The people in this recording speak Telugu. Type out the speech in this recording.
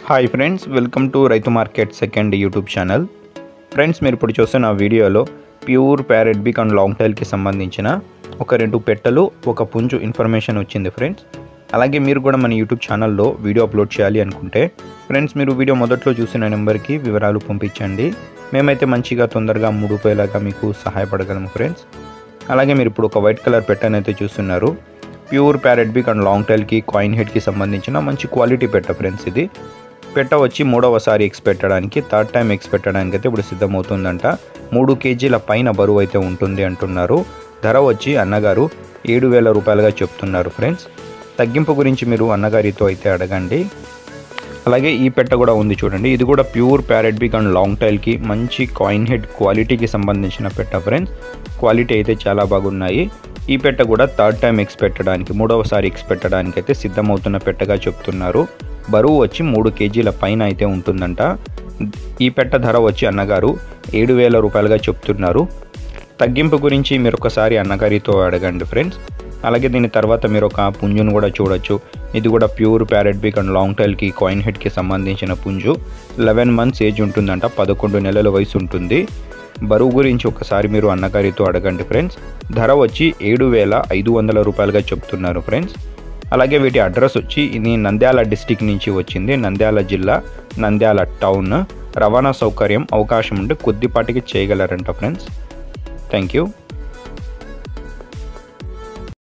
హాయ్ ఫ్రెండ్స్, వెల్కమ్ టు రైతు market second YouTube channel. Friends, మీరు ఇప్పుడు చూస్తున్న వీడియోలో pure parrot big and long టైల్కి సంబంధించిన ఒక 2 పెట్టెలు ఒక పుంజు ఇన్ఫర్మేషన్ వచ్చింది ఫ్రెండ్స్. అలాగే మీరు కూడా మన యూట్యూబ్ ఛానల్లో వీడియో అప్లోడ్ చేయాలి అనుకుంటే ఫ్రెండ్స్, మీరు వీడియో మొదట్లో చూసిన నెంబర్కి వివరాలు పంపించండి. మేమైతే మంచిగా తొందరగా ముడిపోయేలాగా మీకు సహాయపడగలము ఫ్రెండ్స్. అలాగే మీరు ఇప్పుడు ఒక వైట్ కలర్ పెట్టెనైతే చూస్తున్నారు. Pure parrot big and long టైల్కి కాయిన్ హెడ్కి సంబంధించిన మంచి క్వాలిటీ పెట్ట ఫ్రెండ్స్. ఇది పెట్ట వచ్చి 3వసారి ఎగ్స్ పెట్టడానికి, 3rd టైం ఎగ్స్ పెట్టడానికి అయితే ఇప్పుడు సిద్ధమవుతుందంట. 3 కేజీల పైన బరువు అయితే ఉంటుంది అంటున్నారు. ధర వచ్చి అన్నగారు 7,000 రూపాయలుగా చెప్తున్నారు ఫ్రెండ్స్. తగ్గింపు గురించి మీరు అన్నగారితో అయితే అడగండి. అలాగే ఈ పెట్ట కూడా ఉంది చూడండి. ఇది కూడా pure parrot big and long టైల్కి మంచి కాయిన్ హెడ్ క్వాలిటీకి సంబంధించిన పెట్ట ఫ్రెండ్స్. క్వాలిటీ అయితే చాలా బాగున్నాయి. ఈ పెట్ట కూడా 3rd టైం ఎగ్స్ పెట్టడానికి, 3వసారి ఎగ్స్ పెట్టడానికి అయితే సిద్ధమవుతున్న పెట్టగా చెప్తున్నారు. బరువు వచ్చి 3 కేజీల పైన అయితే ఉంటుందంట. ఈ పెట్ట ధర వచ్చి అన్నగారు 7,000 రూపాయలుగా చెప్తున్నారు. తగ్గింపు గురించి మీరు ఒకసారి అన్నగారితో అడగండి ఫ్రెండ్స్. అలాగే దీని తర్వాత మీరు ఒక పుంజును కూడా చూడొచ్చు. ఇది కూడా pure parrot big and long టైల్కి కాయిన్ హెడ్కి సంబంధించిన పుంజు. 11 మంత్స్ ఏజ్ ఉంటుందంట, 11 నెలల వయసు ఉంటుంది. బరువు గురించి ఒకసారి మీరు అన్నగారితో అడగండి ఫ్రెండ్స్. ధర వచ్చి 7,500 రూపాయలుగా చెప్తున్నారు ఫ్రెండ్స్. అలాగే వీటి అడ్రస్ వచ్చి ఇది నంద్యాల డిస్టిక్ నుంచి వచ్చింది. నంద్యాల జిల్లా, నంద్యాల టౌన్. రవాణా సౌకర్యం అవకాశం ఉంటే కొద్దిపాటికి చేయగలరంట ఫ్రెండ్స్. Thank you.